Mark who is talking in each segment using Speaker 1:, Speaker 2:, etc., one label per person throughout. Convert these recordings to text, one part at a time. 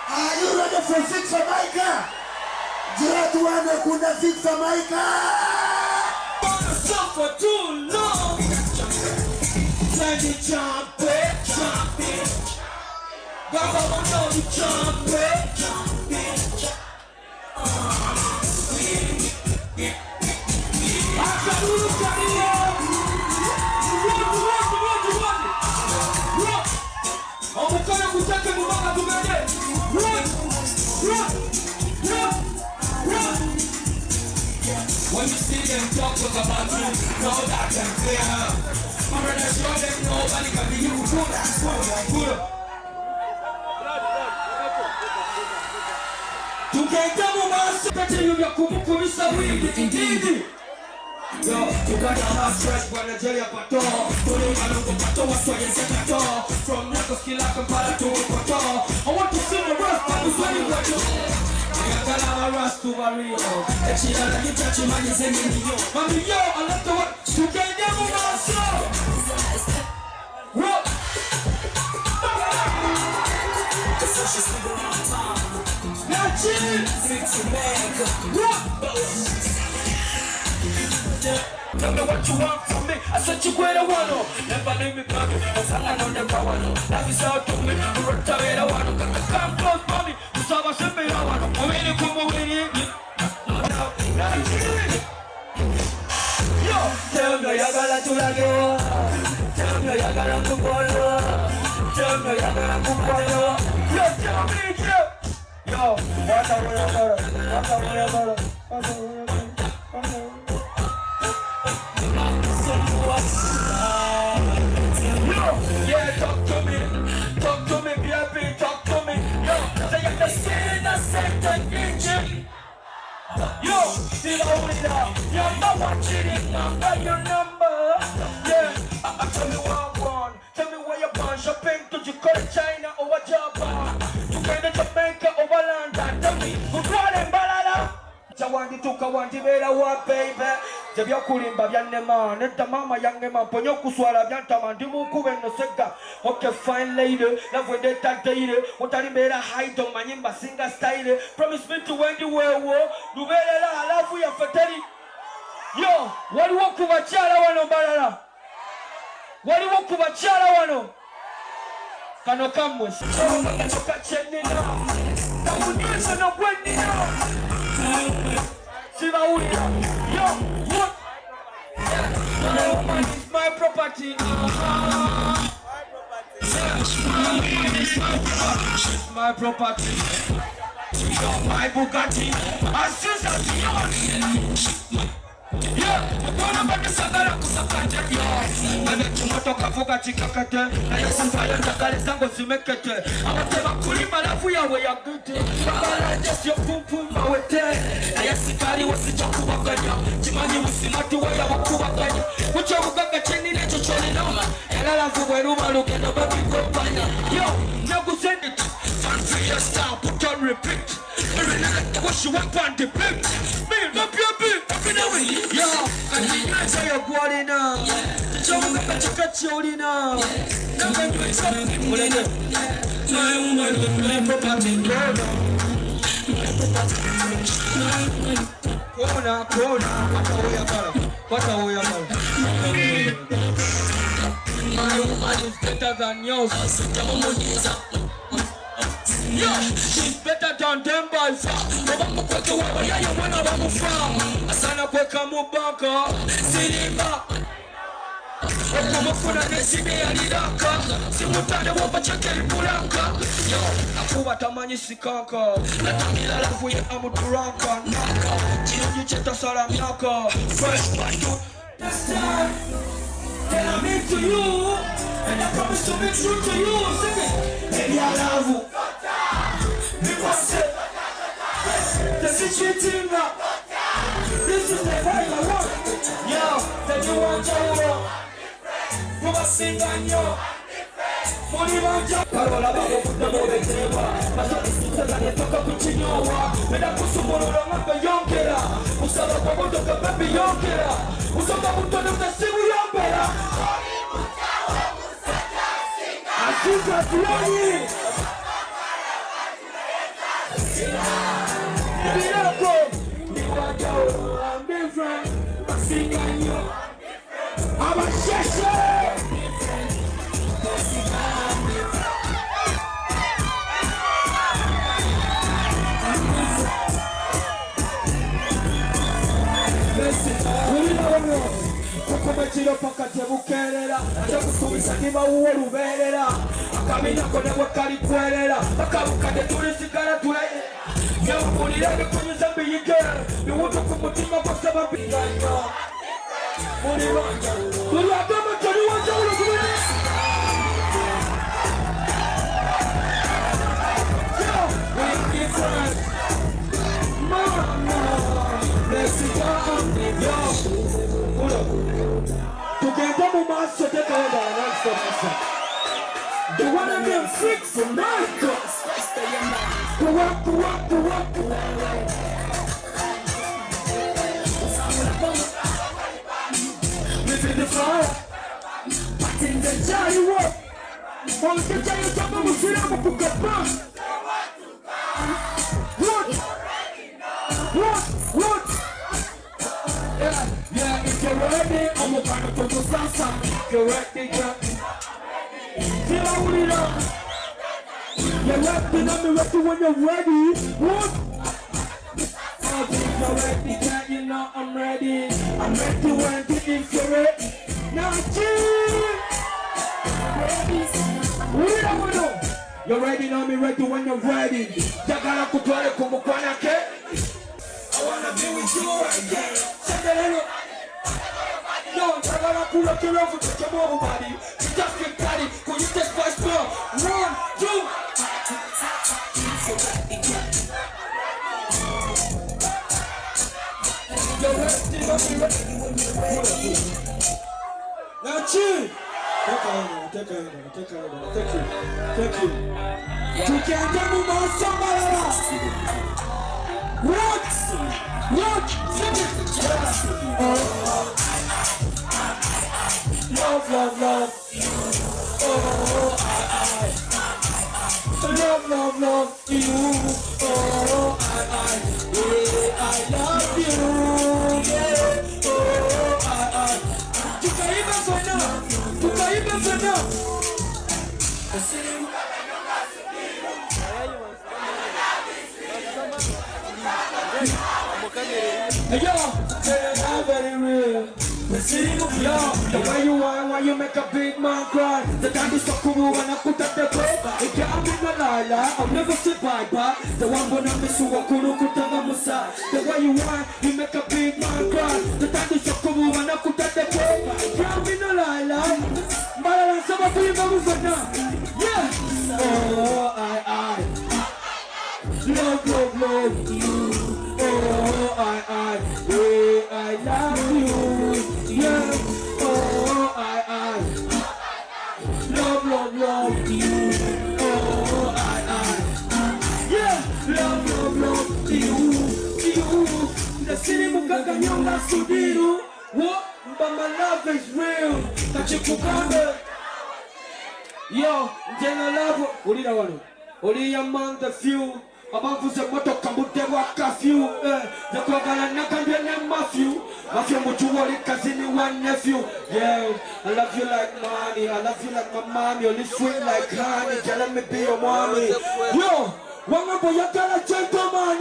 Speaker 1: Are you ready for Fix Jamaica? Jiratuane kuna Fix Jamaica.
Speaker 2: For too long, let me jump it, jump it. Baba, I know you jump it, jump it. I got you, got it up. Run. I'm gonna go take you back to bed. Run. When you see them talk about you, know that I'm clear. My brother show them nobody can be you. Good. Tukenda mu maso katenyumya kumukubisa bwingi indeed. Yo, you got a hard stress when the jelly pato. Tuli malungo pato waswaye sekato. From Lagos kila Kampala to Pato. I want to see the rest, but it's very good. Yakalama ras to Mario. Echila la hitachi mani zemini yo. Mami yo, I love the one. Tukenda mu maso. Rock. Tell me what you want from me. I said you quite a one. Never leave me back. I know the power. That is how to me. Rotate a one. Come close, mommy. You saw us in me. I want to come in and come over here. Yo, tell me you gotta do that. Tell me you gotta do that. Tell me you gotta do that. Yo, tell me, yo, what a way about it. Yeah, talk to me, baby, talk to me. Yo, say you're the second engine. Yo, still hold it up. You're not watching it, number your number. Yeah, tell me what I want. Tell me where you're born. Shopping to China or Japan. To Jamaica or London. Tell me, who's running Balala? Jawandi tuka wandi bela wa baby. Jebya kulimba byanema netta mama yange mamponyo kuswala byantama ndi mukube no sega. Okay fine lady, love when they tag daily. Utali bela hide on manyimba singer style. Promise me to when the way wo. Dubele la alafu ya fatali. Yo, wali wokuba chala wano balala. Wali wokuba chala wano. Kano kamwe. Choka chenina. Tamunisa no kwenina. Siva uya. Yo, what? It's my property. It's my property. My Bugatti. Yeah, I'm going to Sagara Kusakata. And the Tomato Kafoka Chikakate. And the Sampaya Takalizango Zumekete. I'm going to Kulima Lafuya where you're good. Just your pum pum. I yes, the Kali was the Chakubakanya. Jimani was the Matu way of Kubakanya. Which I will get a chenny to Cholinoma. And I love the Ruma look at the baby company. Yo, Nago send it. Fancy your style, put on repeat. Every night, what you want on the beat. Me, no baby. Yo, and you say you're going now. Show me that you got your now. Now I'm doing something. My property. Corona. What a way about it. My woman is better than yours. Yeah, she's better than them boys. Mama kweke wawa yaya wana wamu from. Asana kweka mubaka Silimba okumufuna nesime yaliraka simutane wapachake ipulanga yo nakuba tamanyi sikanka natamira lavuye amuturanka naka kirungi kyetasala myaka fresh batu this time that I'm into you and I promise to be true to you. Sing it. Baby, I love you. Because the situation now. This is the vibe I want. Yo, that you want to walk. You must sing on yo. Money man jump. Parola babo kuta bobe tewa. Masoni sita zane toka kuchinyowa. Mena kusumuru na mamba yonkera. Usaba kwa moto kapepi yonkera. Usaba mutone utasimu yombera. Asuka tulani. Birako. Niwajao. I'm different. Sing on yo. I'm a sheshe. Kukumechiro pakati bukerera acha kusubisa niba uwo ruberera akamenya ko nabwo kali kwerera akabukade tulisigara tulaye yabulirage kunyuza mbiyike biwuto kumutima kwasaba binganya muri banja tuli adama tuli wanja ulugure we different mama Together we must take over our next step. The one of them freaks from Michael. Living the fire. Patting the giant work. On the giant top of the film of the bus. What? Yeah, if you're ready, I'm gonna put the salsa. If you're ready, feel how we know. You're ready, I'm ready when you're ready. What? Oh, if you're ready, can you know I'm ready? I'm ready when if you're ready. Now, we don't know. You're ready, now I'm ready when you're ready. Jagala kutwale kumukwana ke. I wanna be with you again. Check the hell up. No, I wanna pull up your over to your mobile body. You just get body. Could you just first blow? 1, 2. You're ready, ready. Now chill. Take you. You can't get me more somebody else. What? Sing it. Love. Oh, love you. Oh, yeah, I love you. Yeah. Oh, Tukaiba for now. Hey yo, I'm very real. Yo, the way you are, why you make a big man cry. The time is so cool when I put up the paper. If you're in the lala, I'll never say bye-bye. The one when I miss you, I couldn't put up on my side. The way you are, you make a big man cry. The time is so cool when I put up the paper. If you're in the lala, but I'm so happy for now. Yeah. Oh, I love you. Oh, I love you. Yeah. Oh, I love you. Oh, yeah. Love you. The city mukakanyonga sudiru. What? But my love is real. Kachikukanda. Yo, Jenna love. Ulida wano. Uli among the few. Abavuze moto kambutewa kafyu Zakwagala nakambia na Matthew muchuwali kazini one nephew. Yeah, I love you like money, I love you like my mom. You live sweet like honey, let me be your mommy. Yo, wangambo yakala gentleman.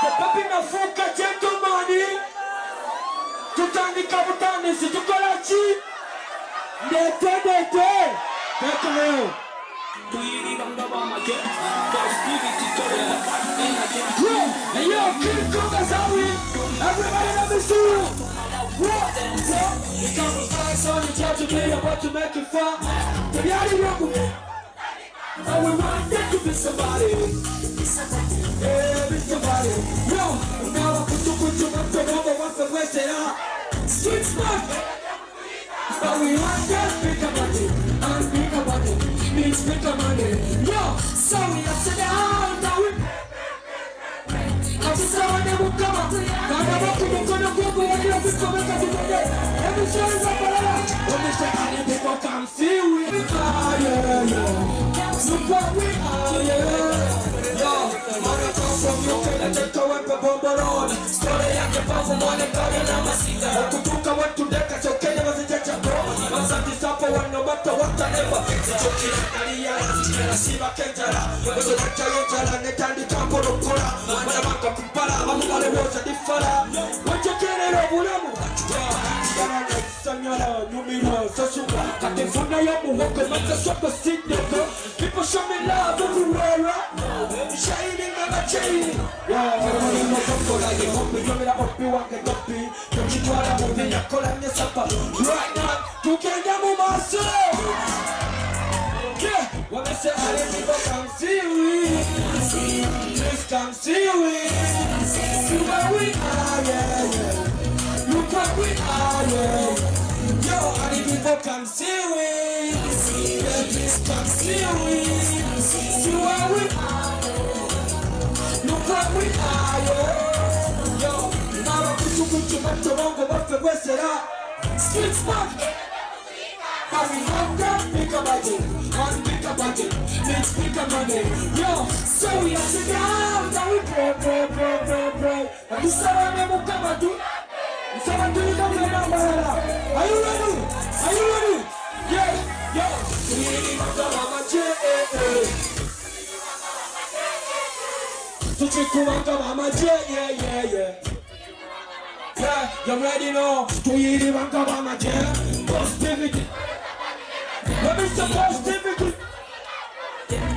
Speaker 2: The papi nafuka gentleman. tutandika butandisi tukola ki ndete tekayo tuyiribanga bamage positivity together and yo keep cooking sorry everybody let me see you what it comes fast on the job to be about to make it fun to be out of your and we want that to be somebody yeah be somebody yo now kutu mambo wafe wesera street smart but we want that big money and big money means big money yo so we have to down now we afisa wane mukama kana baku mkono gogo wale ofiko meka tupende every show is up when we say any people come see we look what we are yo mara from you can take away the bomb story yake pafu mwana kaya na masita kutuka watu deka chokenya wazijacha bro masati sapo no matter what ever choki kalia na siba kenjara wezo nakayojala netandi kampo rokora mwana maka kupala amale wote difara wachokerero bulamu Sanyala, Numina, Sasuka, Katefuna Yamu, Waka, Mata Swaka, Sidnaka. People show me love everywhere. Shining and a chain. Yeah, I'm not going to go. You're going to up you, walk and up you. Don't you try to move in your color and your supper. Right now, you can't get myself. Yeah, when I say I didn't even come see we. Just come see we. See where we are, yeah. Look what we are, yeah. Yo, all the people come see we. Yeah, please come see we. See where we are. Look what we are, yeah. Yo, now kutu matorongo wafe wesera. Street smart. But we have that bigger budget, one bigger budget, means bigger money. Yo, so we have to down, now we pray. And this is what we come do. Are you ready? Are you ready? Yeah, yo. Tuchikuwanga mama J, yeah. Yeah, you ready now? Tuyiwanga mama J. Positivity. Let me say positivity.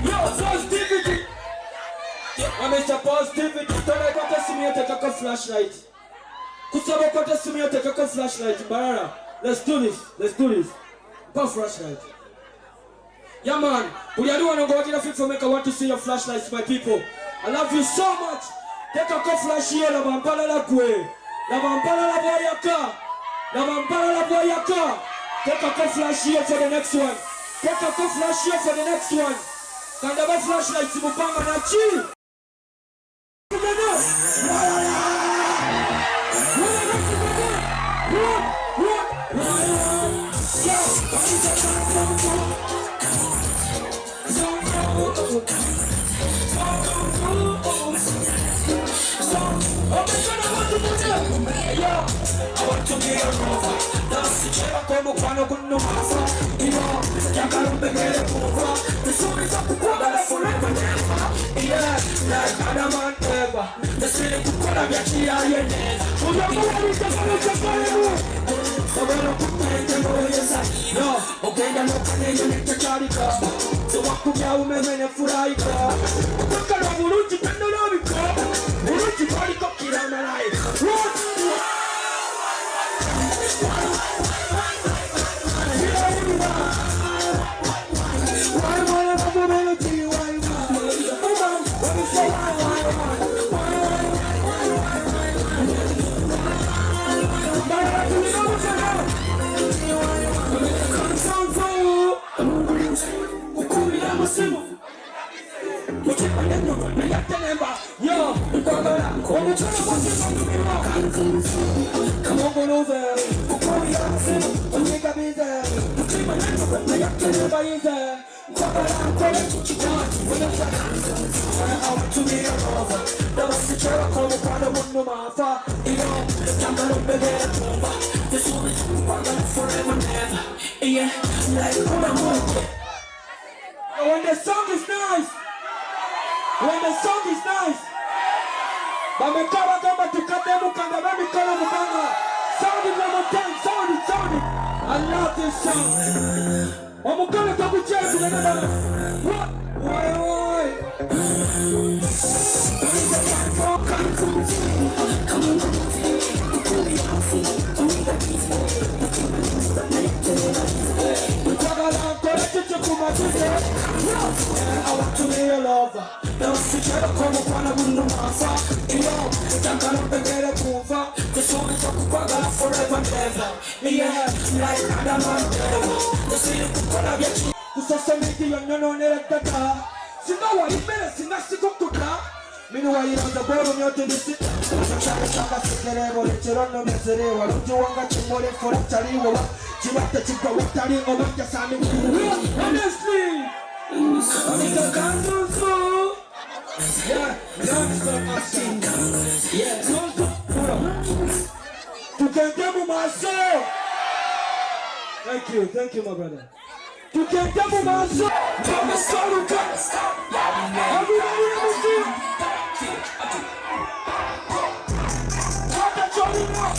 Speaker 2: Yo, positivity. Let me say positivity. Tonight, what does me take a flashlight? Kusaba kote simu yote kaka flashlight barara. Let's do this. Go flashlight. Yeah man, we are doing a go to fit make I want to see your flashlights, my people. I love you so much. Take a flash here, la vampala la kwe. La vampala la boyaka. La vampala la boyaka. Take a flash here for the next one. Take a flash here for the next one. Kandaba flashlights mupanga na chi. I want to be a rover. That's the chair como quando no pasa. Ya caro me quede over. The sun is up to quarter forever never. Yeah, like Adam and Eva. The city to quarter get here and then. Oh, no, no, okay, I'm not going to make the charity car. So what could you make a furaika? What kind of Uruchi can do now? Uruchi body cocky down the line. Yo, come on, go over. When the song is nice, Bamekaba kama tukademu kanga mikono mukanga. Sound I love this song. I'm gonna talk with you. What? Why? I want to be your lover. Don't see you come up on a window. Yo, can't come up and get a cover. Just want to talk about forever and ever. Yeah, like Adam and Eva. The same people have yet to social media, you know, never that. See, no one is better, see, that's the good to that. Meanwhile, you're on the bottom, you're to the city. I'm trying to talk about the level, it's your own misery. I don't want to more for a chariot. You want to take a water over the sun. Honestly, it's a candle, so. Yeah, yeah, you can devil my soul. Thank you, my brother. You can devil my soul. Come on, soul, everybody, everything. What the trouble now?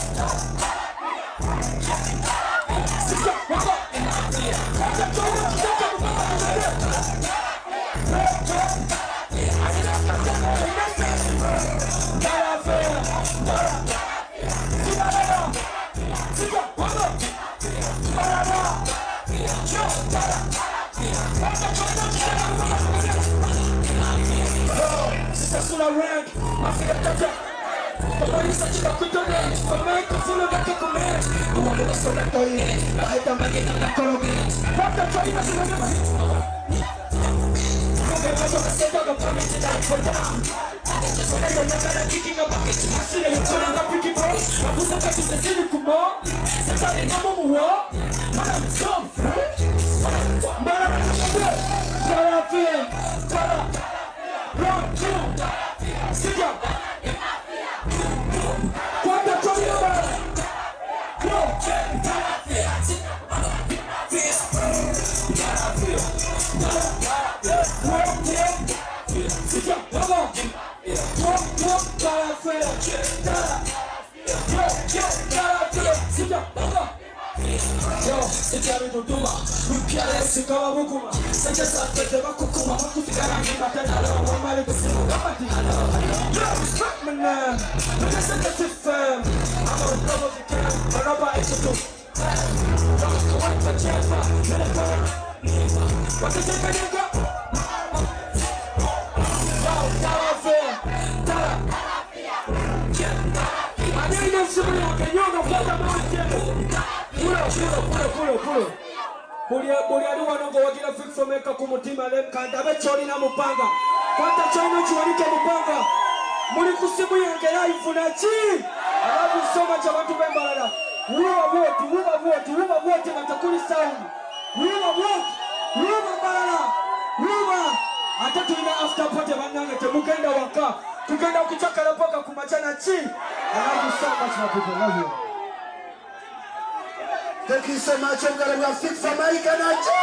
Speaker 1: Thank you so much. I'm going to have Fix America Nachi.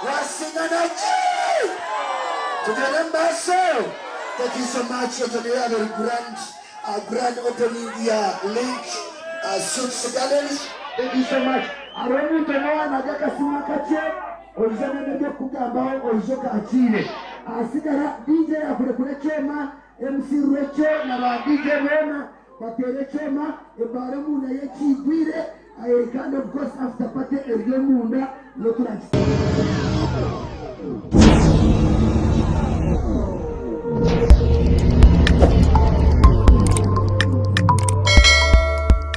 Speaker 1: Wasiga Nachi. To the ambassador. Thank you so much. To the other grand opening link. Suits Gallery. Thank you so much. I don't need to know another Simakache. Ozana ndio kugamba ozoka atire. Asigara DJ akule chema MC Rocho na ba DJ Roma batere chema ebare muna yechibwire I kind of course after party ergemunda lotura.